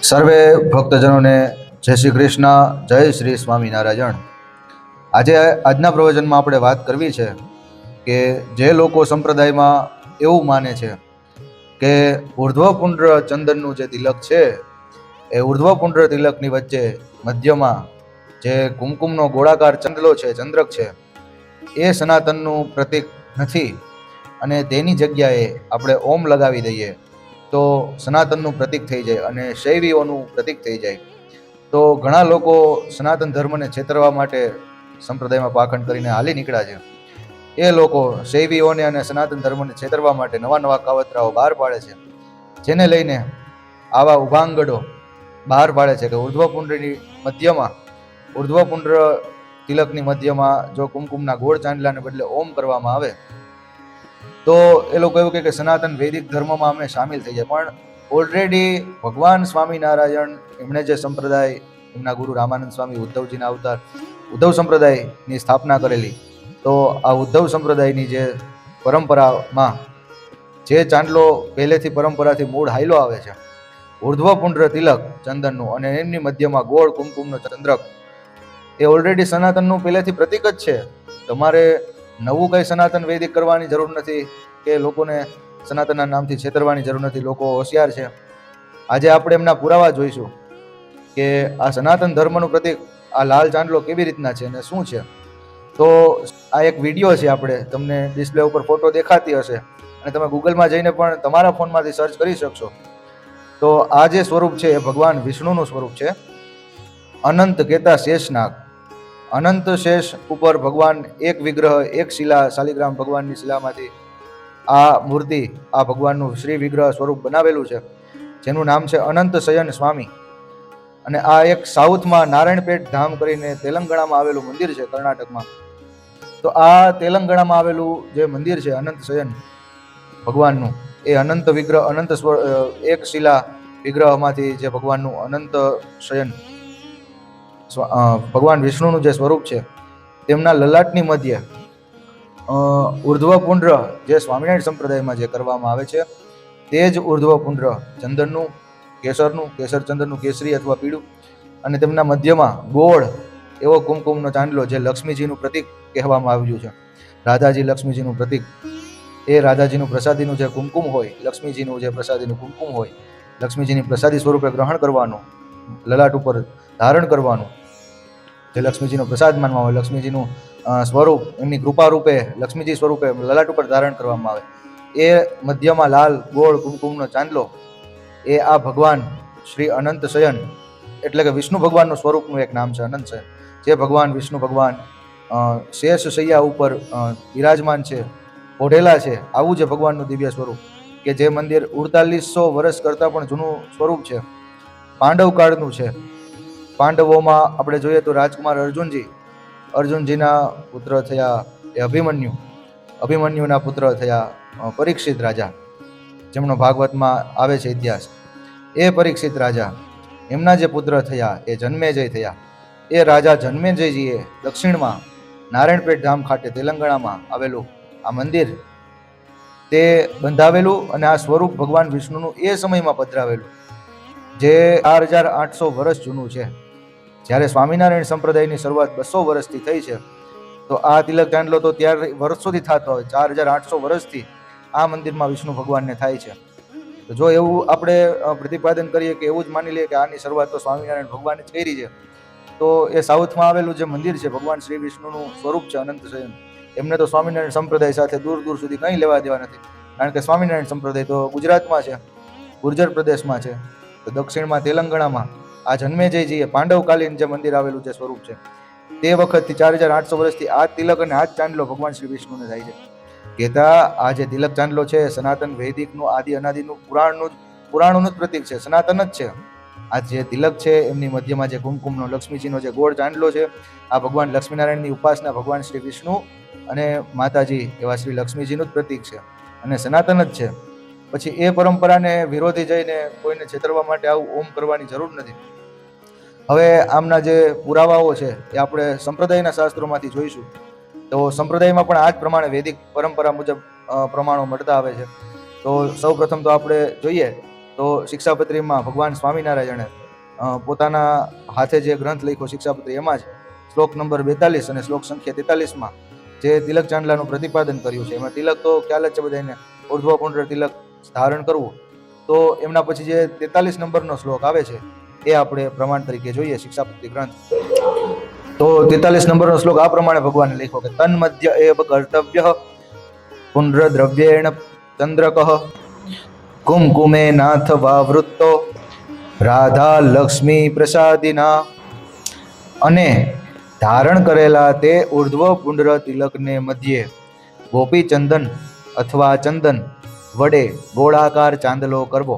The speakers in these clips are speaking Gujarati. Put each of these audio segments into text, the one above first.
સર્વે ભક્તજનોને જય શ્રી કૃષ્ણ, જય શ્રી સ્વામિનારાયણ. આજના પ્રવચનમાં આપણે વાત કરવી છે કે જે લોકો સંપ્રદાયમાં એવું માને છે કે ઉર્ધ્વપુંડ્ર ચંદનનું જે તિલક છે એ ઉર્ધ્વપુંડ્ર તિલકની વચ્ચે મધ્યમાં જે કુમકુમનો ગોળાકાર ચંદ્રલો છે, ચંદ્રક છે, એ સનાતનનું પ્રતીક નથી અને તેની જગ્યાએ આપણે ઓમ લગાવી દઈએ તો સનાતનનું પ્રતીક થઈ જાય અને શૈવીઓનું પ્રતીક થઈ જાય. તો ઘણા લોકો સનાતન ધર્મને છેતરવા માટે સંપ્રદાયમાં પાખંડ કરીને હાલી નીકળ્યા છે. એ લોકો શૈવીઓને અને સનાતન ધર્મને છેતરવા માટે નવા નવા કાવતરાઓ બહાર પાડે છે, જેને લઈને આવા ઉભાંગડો બહાર પાડે છે કે ઉર્ધ્વપુંડ્રની મધ્યમાં, ઉર્ધ્વપુંડ્ર તિલકની મધ્યમાં જો કુમકુમના ગોળ ચાંદલાને બદલે ઓમ કરવામાં આવે તો એ લોકો એવું કહે કે સનાતન વૈદિક ધર્મમાં અમે સામેલ થઈ જાય. પણ ઓલરેડી ભગવાન સ્વામિનારાયણ એમણે જે સંપ્રદાય, એમના ગુરુ રામાનંદ સ્વામી ઉદ્ધવજીના અવતાર ઉદ્ધવ સંપ્રદાયની સ્થાપના કરેલી, તો આ ઉદ્ધવ સંપ્રદાયની જે પરંપરામાં જે ચાંદલો પહેલેથી પરંપરાથી મૂળ હાયલો આવે છે, ઉર્ધ્વપુંડ્ર તિલક ચંદનનું અને એમની મધ્યમાં ગોળ કુમકુમનો ચંદ્રક, એ ઓલરેડી સનાતનનું પહેલેથી પ્રતીક જ છે. તમારે નવું કંઈ સનાતન વૈદિક કરવાની જરૂર નથી કે લોકોને સનાતનના નામથી છેતરવાની જરૂર નથી. લોકો હોશિયાર છે. આજે આપણે એમના પુરાવા જોઈશું કે આ સનાતન ધર્મનું પ્રતીક આ લાલ ચાંદલો કેવી રીતના છે અને શું છે. તો આ એક વિડીયો છે, આપણે તમને ડિસ્પ્લે ઉપર ફોટો દેખાતી હશે અને તમે ગૂગલમાં જઈને પણ તમારા ફોનમાંથી સર્ચ કરી શકશો. તો આ જે સ્વરૂપ છે એ ભગવાન વિષ્ણુનું સ્વરૂપ છે. અનંત કેતા શેષનાગ, અનંત શેષ ઉપર ભગવાન એક વિગ્રહ, એક શિલા, શાલિગ્રામ ભગવાનની શિલામાંથી આ મૂર્તિ, આ ભગવાનનું શ્રી વિગ્રહ સ્વરૂપ બનાવેલું છે, જેનું નામ છે અનંત શયન સ્વામી. અને આ એક સાઉથમાં નારાયણપેટ ધામ કરીને તેલંગાણામાં આવેલું મંદિર છે, કર્ણાટકમાં. તો આ તેલંગાણામાં આવેલું જે મંદિર છે અનંત શયન ભગવાનનું, એ અનંત વિગ્રહ, અનંત એક શિલા વિગ્રહમાંથી જે ભગવાનનું અનંત શયન ભગવાન વિષ્ણુનું જે સ્વરૂપ છે, તેમના લલાટની મધ્ય ઉર્ધ્વપુંડ્ર જે સ્વામિનારાયણ સંપ્રદાયમાં જે કરવામાં આવે છે તે જ ઉર્ધ્વપુંડ્ર ચંદનનું, કેસર ચંદનનું કેસરી અથવા પીળું, અને તેમના મધ્યમાં ગોળ એવો કુમકુમનો ચાંદલો જે લક્ષ્મીજીનું પ્રતીક કહેવામાં આવ્યું છે. રાધાજી લક્ષ્મીજીનું પ્રતીક, એ રાધાજીનું પ્રસાદીનું જે કુમકુમ હોય, લક્ષ્મીજીનું જે પ્રસાદીનું કુમકુમ હોય, લક્ષ્મીજીની પ્રસાદી સ્વરૂપે ગ્રહણ કરવાનું, લલાટ ઉપર ધારણ કરવાનું, જે લક્ષ્મીજીનો પ્રસાદ માનવામાં આવે, લક્ષ્મીજીનું સ્વરૂપ, એમની કૃપા રૂપે લક્ષ્મીજી સ્વરૂપે લલાટ ઉપર ધારણ કરવામાં આવે, એ મધ્યમાં લાલ ગોળ કુમકુમનો ચાંદલો, એ આ ભગવાન શ્રી અનંત શયન, એટલે કે વિષ્ણુ ભગવાનનું સ્વરૂપનું એક નામ છે અનંત શયન. જે ભગવાન વિષ્ણુ ભગવાન શેષ શૈયા ઉપર બિરાજમાન છે, ઓઢેલા છે, આવું જે ભગવાનનું દિવ્ય સ્વરૂપ, કે જે મંદિર 4800 વર્ષ કરતાં પણ જૂનું સ્વરૂપ છે, પાંડવ કાળનું છે. પાંડવોમાં આપણે જોઈએ તો રાજકુમાર અર્જુનજીના પુત્ર થયા એ અભિમન્યુના પુત્ર થયા પરીક્ષિત રાજા, જેમનો ભાગવતમાં આવે છે ઇતિહાસ. એ પરીક્ષિત રાજા, એમના જે પુત્ર થયા એ જન્મેજય થયા. એ રાજા જન્મેજયજીએ દક્ષિણમાં નારાયણપેટ ધામ ખાતે તેલંગાણામાં આવેલું આ મંદિર તે બંધાવેલું, અને આ સ્વરૂપ ભગવાન વિષ્ણુનું એ સમયમાં પધરાવેલું, જે 4800 વર્ષ જૂનું છે. જ્યારે સ્વામિનારાયણ સંપ્રદાયની શરૂઆત 200 વર્ષથી થઈ છે, તો આ તિલક ચાંદલો તો ત્યારે વર્ષોથી થતો હોય, 4800 વર્ષથી આ મંદિરમાં વિષ્ણુ ભગવાનને થાય છે. તો જો એવું આપણે પ્રતિપાદન કરીએ કે એવું જ માની લઈએ કે આની શરૂઆત તો સ્વામિનારાયણ ભગવાને જ કરી છે, તો એ સાઉથમાં આવેલું જે મંદિર છે ભગવાન શ્રી વિષ્ણુનું સ્વરૂપ છે અનંત શયન, એમને તો સ્વામિનારાયણ સંપ્રદાય સાથે દૂર દૂર સુધી કંઈ લેવા દેવા નથી. કારણ કે સ્વામિનારાયણ સંપ્રદાય તો ગુજરાતમાં છે, ગુર્જર પ્રદેશમાં છે. તો દક્ષિણમાં તેલંગાણામાં આ જન્મેજયજીએ પાંડવકાલીન જે મંદિર આવેલું જે સ્વરૂપ છે, તે વખતથી 4800 વર્ષથી આ તિલક અને આ જ ચાંદલો ભગવાન શ્રી વિષ્ણુને થાય છે. કહેતા આ જે તિલક ચાંદલો છે સનાતન વૈદિકનું આદિ અનાદિનું પુરાણોનું જ પ્રતીક છે, સનાતન જ છે. આ જે તિલક છે એમની મધ્યમાં જે કુમકુમનો લક્ષ્મીજીનો જે ગોળ ચાંદલો છે, આ ભગવાન લક્ષ્મીનારાયણની ઉપાસના ભગવાન શ્રી વિષ્ણુ અને માતાજી એવા શ્રી લક્ષ્મીજીનું જ પ્રતીક છે અને સનાતન જ છે. પછી એ પરંપરાને વિરોધી જઈને કોઈને છેતરવા માટે આવું ઓમ કરવાની જરૂર નથી. હવે આમના જે પુરાવાઓ છે એ આપણે સંપ્રદાયના શાસ્ત્રોમાંથી જોઈશું. તો સંપ્રદાયમાં પણ આ જ પ્રમાણે વૈદિક પરંપરા મુજબ પ્રમાણો મળતા આવે છે. તો સૌ પ્રથમ તો આપણે જોઈએ તો તો શિક્ષાપત્રીમાં ભગવાન સ્વામિનારાયણે પોતાના હાથે જે ગ્રંથ લખ્યો શિક્ષાપત્રી, એમાં જ શ્લોક નંબર 42 અને શ્લોક સંખ્યા 43માં જે તિલક ચાંદલાનું પ્રતિપાદન કર્યું છે. એમાં તિલક તો ખ્યાલ જ છે બધાને, ઉર્ધ્વ પુંડ્ર તિલક ધારણ કરવું. તો એમના પછી જે 43 નંબરનો શ્લોક આવે છે એ આપણે પ્રમાણ તરીકે જોઈએ શિક્ષાપત્રી ગ્રંથ. તો 43 નંબરનો શ્લોક આ પ્રમાણે ભગવાને લખ્યો કે તન મધ્ય એવ કર્તવ્ય પુંડ્ર દ્રવ્યેણ ચંદ્રકઃ કુમકુમે નાથ વાવૃત્તો રાધા લક્ષ્મી પ્રસાદિના. અને ધારણ કરેલા તે ઉર્ધ્વ પુંડ્ર તિલકને મધ્યે ગોપી ચંદન અથવા ચંદન વડે ગોળાકાર ચાંદલો કરવો,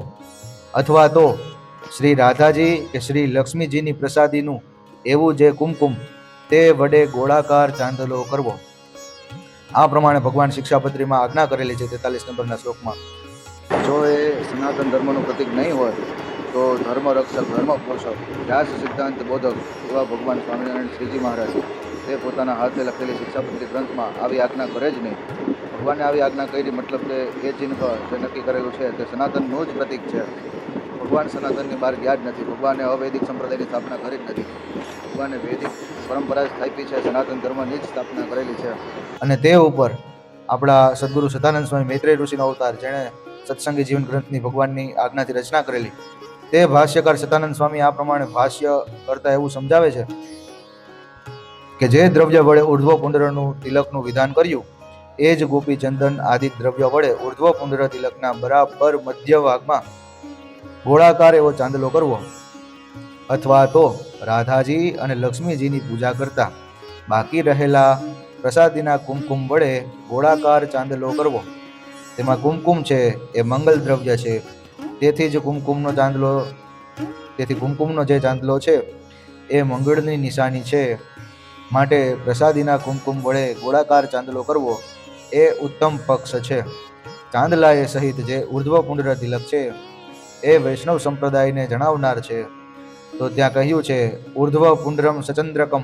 અથવા તો શ્રી રાધાજી કે શ્રી લક્ષ્મીજીની પ્રસાદીનું એવું જે કુમકુમ તે વડે ગોળાકાર ચાંદલો કરવો. આ પ્રમાણે ભગવાન શિક્ષાપત્રીમાં આજ્ઞા કરેલી છે 43 નંબરના શ્લોકમાં. જો એ સનાતન ધર્મનું પ્રતીક નહીં હોય તો ધર્મ રક્ષક, ધર્મ પોષક, વ્યાસ સિદ્ધાંત બોધક એવા ભગવાન સ્વામિનારાયણ શ્રીજી મહારાજ તે પોતાના હાથે લખેલી શિક્ષાપત્રી ગ્રંથમાં આવી આજ્ઞા કરે જ નહીં. ભગવાને આવી આજ્ઞા કરી મતલબ કે એ ચિહ્ન જે નક્કી કરેલું છે તે સનાતનનું જ પ્રતીક છે. ભગવાન સનાતનની બહાર ગયા જ નથી. ભગવાને અવૈદિક સંપ્રદાયની સ્થાપના કરી જ નથી. ભગવાને વૈદિક પરંપરા સ્થાપી છે, સનાતન ધર્મની જ સ્થાપના કરેલી છે. અને તે ઉપર આપણા સદગુરુ સદાનંદ સ્વામી મૈત્રેય ઋષિનો અવતાર, જેણે સત્સંગી જીવન ગ્રંથની ભગવાનની આજ્ઞાથી રચના કરેલી, તે ભાષ્યકાર સદાનંદ સ્વામી આ પ્રમાણે ભાષ્ય કરતા એવું સમજાવે છે કે જે દ્રવ્ય વડે ઉર્ધ્વ પુંડ્રનું તિલકનું વિધાન કર્યું એ જ ગોપી ચંદન આદિ દ્રવ્ય વડે ઉર્ધ્વ પુંડ્ર તિલકના બરાબર મધ્ય ભાગમાં ગોળાકાર એવો ચાંદલો કરવો, અથવા તો રાધાજી અને લક્ષ્મીજીની પૂજા કરતા બાકી રહેલા પ્રસાદીના કુમકુમ વડે ગોળાકાર ચાંદલો કરવો. તેમાં કુમકુમ છે એ મંગલ દ્રવ્ય છે, તેથી કુમકુમનો જે ચાંદલો છે એ મંગળની નિશાની છે. માટે પ્રસાદીના કુમકુમ વડે ગોળાકાર ચાંદલો કરવો એ ઉત્તમ પક્ષ છે. ચાંદલા એ સહિત જે ઉર્ધ્વ પુંડ્ર તિલક છે એ વૈષ્ણવ સંપ્રદાયને જણાવનાર છે. તો ત્યાં કહ્યું છે ઉર્ધ્વ પુંડ્રમ સચંદ્રકમ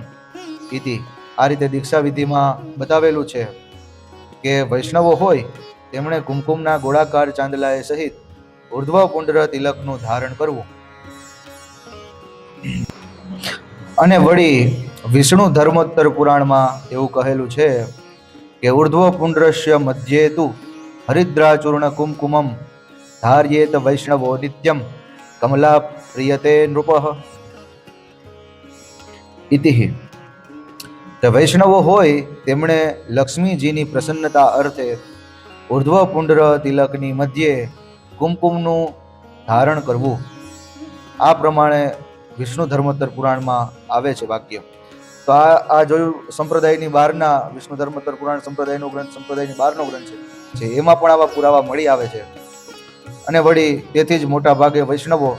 ઇતિ. આ રીતે દીક્ષા વિધિમાં બતાવેલું છે કે વૈષ્ણવો હોય તેમણે કુમકુમના ગોળાકાર ચાંદલાએ સહિત ઉર્ધ્વ પુંડ્ર તિલકનું ધારણ કરવું. અને વળી વિષ્ણુ ધર્મોત્તર પુરાણમાં એવું કહેલું છે કે ઉર્ધ્વ પુંડ્રસ્ય મધ્યે તુ હરિદ્રાચૂર્ણ કુમકુમમ ધાર્યેત વૈષ્ણવો નિત્યમ કમલા પ્રિયતે નૃપઃ ઇતિ. વૈષ્ણવો હોય તેમણે લક્ષ્મીજીની પ્રસન્નતા અર્થે ઉર્ધ્વ પુંડ્ર તિલકની મધ્યે કુમકુમનું ધારણ કરવું. આ પ્રમાણે વિષ્ણુ ધર્મોત્તર પુરાણમાં આવે છે વાક્ય. તો આ જોયું સંપ્રદાયની બહારના વિષ્ણુ ધર્મોત્તર પુરાણ સંપ્રદાયનો ગ્રંથ, સંપ્રદાયની બહારનો ગ્રંથ છે, એમાં પણ આવા પુરાવા મળી આવે છે. અને વળી તેથી જ મોટા ભાગે વૈષ્ણવો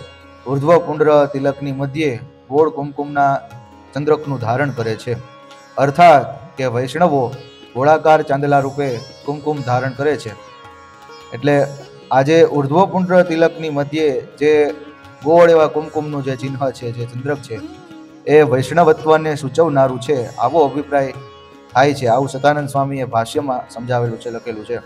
ઉર્ધ્વ પુંડ્ર તિલકની મધ્યે ગોળ કુમકુમના ચંદ્રકનું ધારણ કરે છે. અર્થાત કે વૈષ્ણવો ગોળાકાર ચાંદલા રૂપે કુમકુમ ધારણ કરે છે. એટલે આજે ઉર્ધ્વ પુંડ્ર તિલકની મધ્યે જે ગોળ એવા કુમકુમનું જે ચિહ્ન છે, જે ચંદ્રક છે, એ વૈષ્ણવત્વને સૂચવનારું છે, આવો અભિપ્રાય થાય છે. આવું સદાનંદ સ્વામીએ ભાષ્યમાં સમજાવેલું છે, લખેલું છે.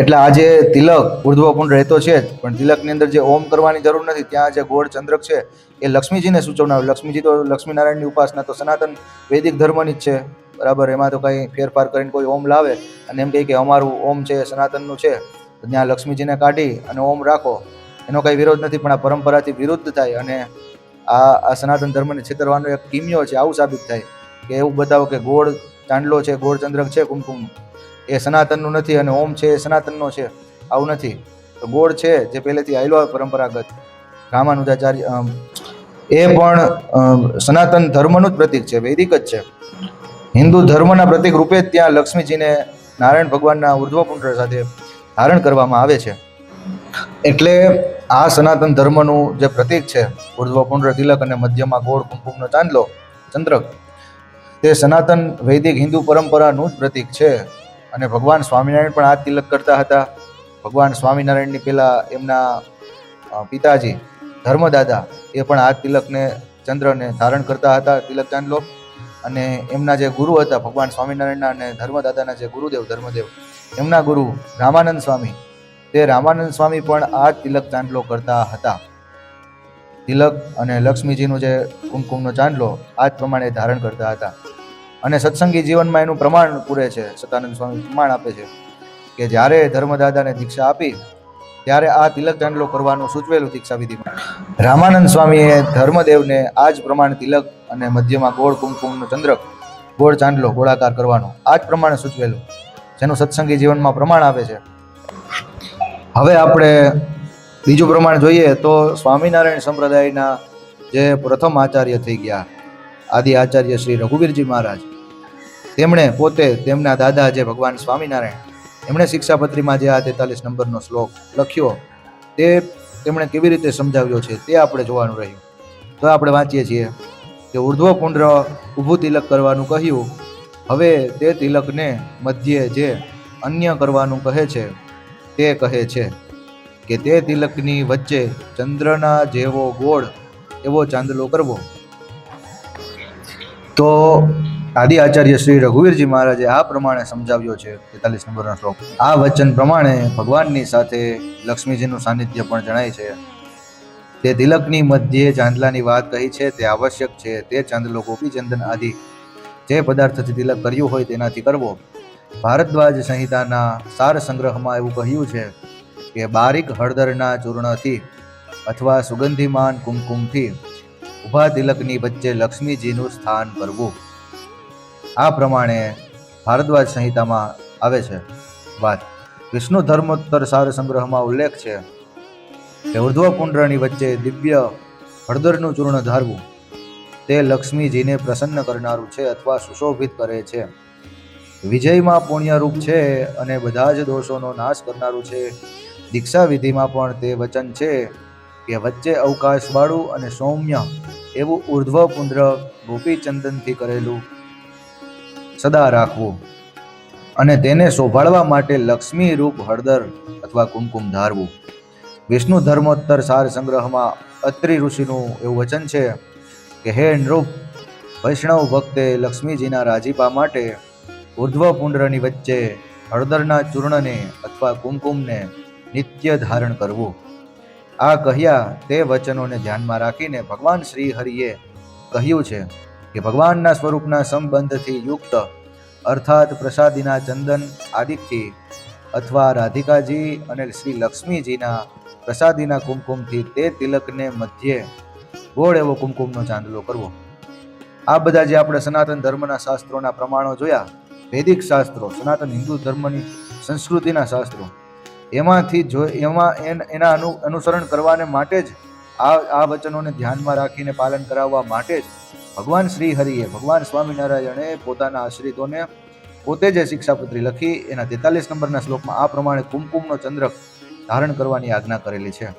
એટલે આજે તિલક ઉર્ધ્વ પુંડ્ર એ તો છે જ, પણ તિલકની અંદર જે ઓમ કરવાની જરૂર નથી. ત્યાં જે ગોળ ચંદ્રક છે એ લક્ષ્મીજીને સૂચવનાર. લક્ષ્મીજી તો લક્ષ્મીનારાયણની ઉપાસના તો સનાતન વૈદિક ધર્મની જ છે, બરાબર. એમાં તો કંઈ ફેરફાર કરીને કોઈ ઓમ લાવે અને એમ કહે કે અમારું ઓમ છે સનાતનનું છે, તો ત્યાં લક્ષ્મીજીને કાઢી અને ઓમ રાખો, એનો કંઈ વિરોધ નથી. પણ આ પરંપરાથી વિરુદ્ધ થાય અને આ સનાતન ધર્મને છેતરવાનો એક કિમિયો છે, આવું સાબિત થાય કે એવું બતાવો કે ગોળ ચાંદલો છે, ગોળ ચંદ્રક છે કુમકુમ, એ સનાતનનું નથી અને ઓમ છે એ સનાતનનો છે, આવું નથી. તો ગોળ છે જે પહેલેથી આવેલો પરંપરાગત રામાનુજાચાર્ય, એ પણ સનાતન ધર્મનું જ પ્રતીક છે, વૈદિક જ છે. હિન્દુ ધર્મના પ્રતીક રૂપે જ ત્યાં લક્ષ્મીજીને નારાયણ ભગવાનના ઉર્ધ્વ પુંડ્ર સાથે ધારણ કરવામાં આવે છે. એટલે આ સનાતન ધર્મનું જે પ્રતીક છે ઉર્ધ્વ પુંડ્ર તિલક અને મધ્યમાં ગોળ કુમકુમનો ચાંદલો ચંદ્રક, તે સનાતન વૈદિક હિન્દુ પરંપરાનું જ પ્રતીક છે. અને ભગવાન સ્વામિનારાયણ પણ આ તિલક કરતા હતા. ભગવાન સ્વામિનારાયણની પહેલા એમના પિતાજી ધર્મદાદા એ પણ આ તિલકને ચંદ્રને ધારણ કરતા હતા, તિલક ચાંદલો. અને એમના જે ગુરુ હતા ભગવાન સ્વામિનારાયણના અને ધર્મદાદાના જે ગુરુદેવ ધર્મદેવ, એમના ગુરુ રામાનંદ સ્વામી, તે રામાનંદ સ્વામી પણ આ તિલક ચાંદલો કરતા હતા. તિલક અને લક્ષ્મીજીનું જે કુમકુમનો ચાંદલો આ જ પ્રમાણે ધારણ કરતા હતા. અને સત્સંગી જીવનમાં એનું પ્રમાણ પૂરે છે. સતાનંદ સ્વામી પ્રમાણ આપે છે કે જ્યારે ધર્મદાદાને દીક્ષા આપી ત્યારે આ તિલક ચાંદલો કરવાનું સૂચવેલું દીક્ષા વિધિમાં. રામાનંદ સ્વામીએ ધર્મદેવને આ જ પ્રમાણે તિલક અને મધ્યમાં ગોળ કુમકુમનો ચંદ્રક, ગોળ ચાંદલો ગોળાકાર કરવાનો આ જ પ્રમાણે સૂચવેલું, જેનું સત્સંગી જીવનમાં પ્રમાણ આપે છે. હવે આપણે બીજું પ્રમાણ જોઈએ તો સ્વામિનારાયણ સંપ્રદાયના જે પ્રથમ આચાર્ય થઈ ગયા, આદિ આચાર્ય શ્રી રઘુવીરજી મહારાજ, તેમણે પોતે તેમના દાદા જે ભગવાન સ્વામિનારાયણ, એમણે શિક્ષાપત્રીમાં જે આ 43 નંબરનો શ્લોક લખ્યો તે તેમણે કેવી રીતે સમજાવ્યો છે તે આપણે જોવાનું રહ્યું. તો આપણે વાંચીએ છીએ કે ઉર્ધ્વ પુંડ્ર ઊભું તિલક કરવાનું કહ્યું. હવે તે તિલકને મધ્યે જે અન્ય કરવાનું કહે છે તે કહે છે કે તે તિલકની વચ્ચે ચંદ્રના જેવો ગોળ એવો ચાંદલો કરવો. તો આદિ આચાર્ય શ્રી રઘુવીરજી મહારાજે આ પ્રમાણે સમજાવ્યો છે 43 નંબરનો શ્લોક. આ વચન પ્રમાણે ભગવાનની સાથે લક્ષ્મીજીનું સાનિધ્ય પણ જણાય છે. તે તિલકની મધ્યે ચાંદલાની વાત કહી છે તે આવશ્યક છે. તે ચાંદલો ગોપીચંદન આદિ જે પદાર્થથી તિલક કર્યું હોય તેનાથી કરવો. ભારદ્વાજ સંહિતાના સાર સંગ્રહમાં એવું કહ્યું છે કે બારીક હળદરના ચૂર્ણથી અથવા સુગંધીમાન કુમકુમથી ઉભા તિલકની વચ્ચે લક્ષ્મીજીનું સ્થાન કરવું. આ પ્રમાણે ભારદ્વાજ સંહિતામાં આવે છે વાત. વિષ્ણુ ધર્મોત્તર સાર સંગ્રહમાં ઉલ્લેખ છે કે ઉર્ધ્વ પુંડ્રની વચ્ચે દિવ્ય હળદરનું ચૂર્ણ ધારવું તે લક્ષ્મીજીને પ્રસન્ન કરનારું છે અથવા સુશોભિત કરે છે. વિજયમાં પુણ્યરૂપ છે અને બધા જ દોષોનો નાશ કરનારું છે. દીક્ષા વિધિમાં પણ તે વચન છે કે વચ્ચે અવકાશવાળું અને સૌમ્ય એવું ઉર્ધ્વ પુંડ્ર ગોપીચંદનથી કરેલું સદા રાખવું અને તેને શોભાળવા માટે લક્ષ્મી રૂપ હળદર અથવા કુમકુમ ધારવું. વિષ્ણુ ધર્મોત્તર સાર સંગ્રહમાં અત્રિ ઋષિનું એવું વચન છે કે હે નૃપ, વૈષ્ણવ ભક્તે લક્ષ્મીજીના રાજીપા માટે ઉર્ધ્વ પુંડ્રની વચ્ચે હળદરના ચૂર્ણને અથવા કુમકુમને નિત્ય ધારણ કરવું. આ કહ્યા તે વચનોને ધ્યાનમાં રાખીને ભગવાન શ્રી હરિએ કહ્યું છે કે ભગવાનના સ્વરૂપના સંબંધથી યુક્ત અર્થાત પ્રસાદીના ચંદન આદિથી અથવા રાધિકાજી અને શ્રી લક્ષ્મીજીના પ્રસાદીના કુમકુમથી તે તિલકને મધ્યે ગોળ એવો કુમકુમનો ચાંદલો કરવો. આ બધા જે આપણે સનાતન ધર્મના શાસ્ત્રોના પ્રમાણો જોયા, વૈદિક શાસ્ત્રો, સનાતન હિન્દુ ધર્મની સંસ્કૃતિના શાસ્ત્રો, એમાંથી એના અનુસરણ કરવાને માટે જ આ વચનોને ધ્યાનમાં રાખીને પાલન કરાવવા માટે જ ભગવાન શ્રી હરિએ, ભગવાન સ્વામિનારાયણે પોતાના આશ્રિતોને પોતે જે શિક્ષાપત્રી લખી એના 43 નંબરના શ્લોકમાં આ પ્રમાણે કુમકુમનો ચંદ્રક ધારણ કરવાની આજ્ઞા કરેલી છે.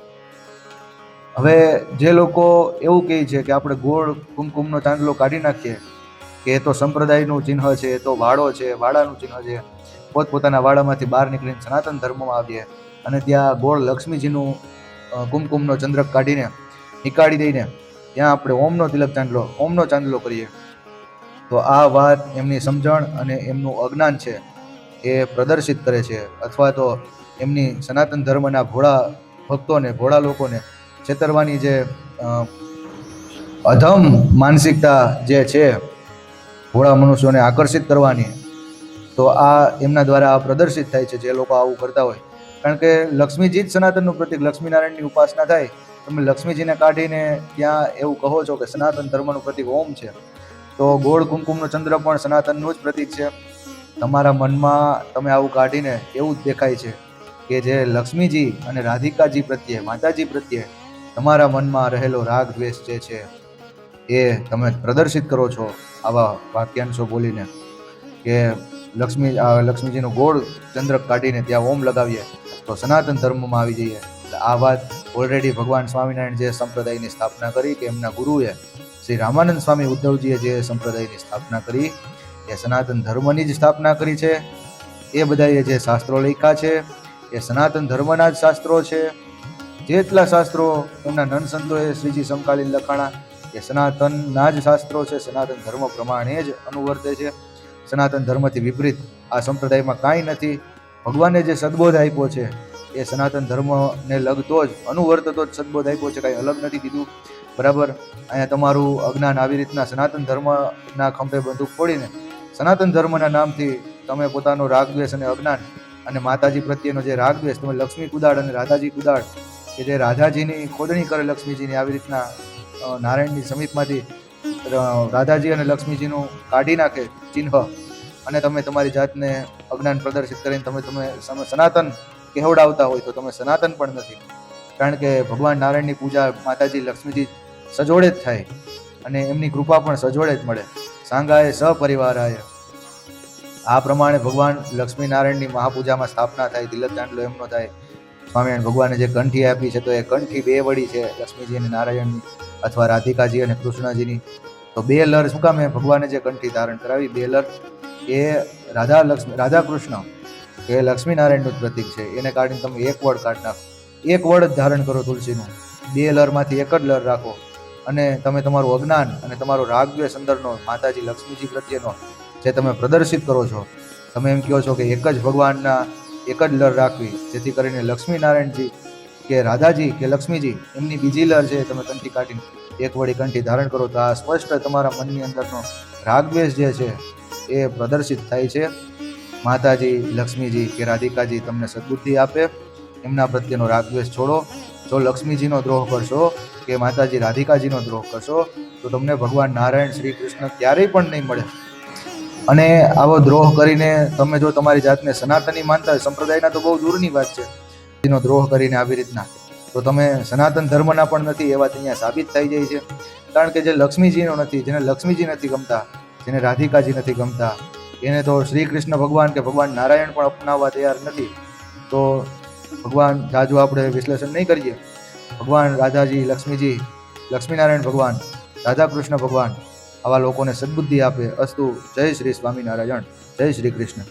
હવે જે લોકો એવું કહે છે કે આપણે ગોળ કુમકુમનો ચાંદલો કાઢી નાખીએ કે એ તો સંપ્રદાયનું ચિહ્ન છે, એ તો વાડો છે, વાડાનું ચિહ્ન છે, પોતપોતાના વાડામાંથી બહાર નીકળીને સનાતન ધર્મમાં આવીએ અને ત્યાં ગોળ લક્ષ્મીજીનું કુમકુમનો ચંદ્રક કાઢીને નીકાળી દઈને ત્યાં આપણે ઓમનો ચાંદલો કરીએ. તો આ વાત એમની સમજણ અને એમનું અજ્ઞાન છે એ પ્રદર્શિત કરે છે, અથવા તો એમની સનાતન ધર્મના ભોળા ભક્તોને, ભોળા લોકોને છેતરવાની જે અધમ માનસિકતા જે છે, ભોળા મનુષ્યોને આકર્ષિત કરવાની, તો આ એમના દ્વારા આ પ્રદર્શિત થાય છે જે લોકો આવું કરતા હોય. કારણ કે લક્ષ્મીજી જ સનાતનનું પ્રતિક, લક્ષ્મીનારાયણની ઉપાસના થાય, તમે લક્ષ્મીજીને કાઢીને ત્યાં એવું કહો છો કે સનાતન ધર્મનું પ્રતિક ઓમ છે, તો ગોળ કુમકુમનો ચંદ્ર પણ સનાતનનું જ પ્રતિક છે. તમારા મનમાં તમે આવું કાઢીને એવું જ દેખાય છે કે જે લક્ષ્મીજી અને રાધિકાજી પ્રત્યે, માતાજી પ્રત્યે તમારા મનમાં રહેલો રાગ દ્વેષ જે છે એ તમે પ્રદર્શિત કરો છો આવા વાક્યાંશો બોલીને કે લક્ષ્મીજીનો ગોળ ચંદ્રક કાઢીને ત્યાં ઓમ લગાવીએ તો સનાતન ધર્મમાં આવી જઈએ. આ વાત ઓલરેડી ભગવાન સ્વામિનારાયણ જે સંપ્રદાયની સ્થાપના કરી, કે એમના ગુરુએ શ્રી રામાનંદ સ્વામી ઉદ્ધવજીએ જે સંપ્રદાયની સ્થાપના કરી એ સનાતન ધર્મની જ સ્થાપના કરી છે. એ બધાએ જે શાસ્ત્રો લખ્યા છે એ સનાતન ધર્મના જ શાસ્ત્રો છે. જેટલા શાસ્ત્રો એમના નન સંતોએ શ્રીજી સમકાલીન લખાણા એ સનાતનના જ શાસ્ત્રો છે, સનાતન ધર્મ પ્રમાણે જ અનુવર્તે છે. સનાતન ધર્મથી વિપરીત આ સંપ્રદાયમાં કાંઈ નથી. ભગવાને જે સદબોધ આપ્યો છે એ સનાતન ધર્મને લગતો જ અનુવર્તતો જ સદબોધ આપ્યો છે, કાંઈ અલગ નથી કીધું. બરાબર. અહીંયા તમારું અજ્ઞાન આવી રીતના સનાતન ધર્મના ખંભે બંદૂક ફોડીને સનાતન ધર્મના નામથી તમે પોતાનો રાગદ્વેષ અને અજ્ઞાન અને માતાજી પ્રત્યેનો જે રાગદ્વેષ, તમે લક્ષ્મી કુદાળ અને રાધાજી કુદાળ કે જે રાધાજીની ખોદણી કરે લક્ષ્મીજીની, આવી રીતના નારાયણની સમીપમાંથી રાધાજી અને લક્ષ્મીજીનું કાઢી નાખે ચિહ્ન, અને તમે તમારી જાતને અજ્ઞાન પ્રદર્શિત કરીને તમે સનાતન કહેવડાવતા હોય તો તમે સનાતન પણ નથી. કારણ કે ભગવાન નારાયણની પૂજા માતાજી લક્ષ્મીજી સજોડે જ થાય અને એમની કૃપા પણ સજોડે જ મળે. સાંગાએ સપરિવારાય. આ પ્રમાણે ભગવાન લક્ષ્મીનારાયણની મહાપૂજામાં સ્થાપના થાય, તિલક ચાંદલો એમનો થાય. સ્વામિનારાયણ ભગવાને જે કંઠી આપી છે તો એ કંઠી બે વડી છે, લક્ષ્મીજી અને નારાયણની અથવા રાધિકાજી અને કૃષ્ણજીની. તો બે લર શું કામ? ભગવાને જે કંઠી ધારણ કરાવી, બે લર એ રાધા કૃષ્ણ એ લક્ષ્મીનારાયણનું જ પ્રતીક છે. એને કાઢીને તમે એક વડ કાઢી નાખો, એક વડ જ ધારણ કરો તુલસીનું, બે લરમાંથી એક જ લર રાખો અને તમે તમારું અજ્ઞાન અને તમારો રાગદ્વેષ અંદરનો માતાજી લક્ષ્મીજી પ્રત્યેનો જે તમે પ્રદર્શિત કરો છો, તમે એમ કહો છો કે એક જ ભગવાનના એક જ લર રાખવી, જેથી કરીને લક્ષ્મીનારાયણજી કે રાધાજી કે લક્ષ્મીજી એમની બીજી લર છે તમે કંઠી કાઢીને એક વળી કંઠી ધારણ કરો, તો આ સ્પષ્ટ તમારા મનની અંદરનો રાગદ્વેષ જે છે એ પ્રદર્શિત થાય છે. માતાજી લક્ષ્મીજી કે રાધિકાજી તમને સદબુદ્ધિ આપે, એમના પ્રત્યેનો રાગદ્વેષ છોડો. જો લક્ષ્મીજીનો દ્રોહ કરશો કે માતાજી રાધિકાજીનો દ્રોહ કરશો તો તમને ભગવાન નારાયણ શ્રી કૃષ્ણ ક્યારેય પણ નહીં મળે. અને આવો દ્રોહ કરીને તમે જો તમારી જાતને સનાતની માનતા હોય, સંપ્રદાયના તો બહુ દૂરની વાત છે, એનો દ્રોહ કરીને આવી રીતના, તો તમે સનાતન ધર્મના પણ નથી એ વાત અહીંયા સાબિત થઈ જાય છે. કારણ કે જે લક્ષ્મીજીનો નથી, જેને લક્ષ્મીજી નથી ગમતા, જેને રાધિકાજી નથી ગમતા, એને તો શ્રી કૃષ્ણ ભગવાન કે ભગવાન નારાયણ પણ અપનાવવા તૈયાર નથી. તો ભગવાન જાજુ આપણે વિશ્લેષણ નહીં કરીએ. ભગવાન રાધાજી, લક્ષ્મીજી, લક્ષ્મીનારાયણ ભગવાન, રાધા કૃષ્ણ ભગવાન આવા લોકોને સદબુદ્ધિ આપે. અસ્તુ. જય શ્રી સ્વામિનારાયણ. જય શ્રી કૃષ્ણ.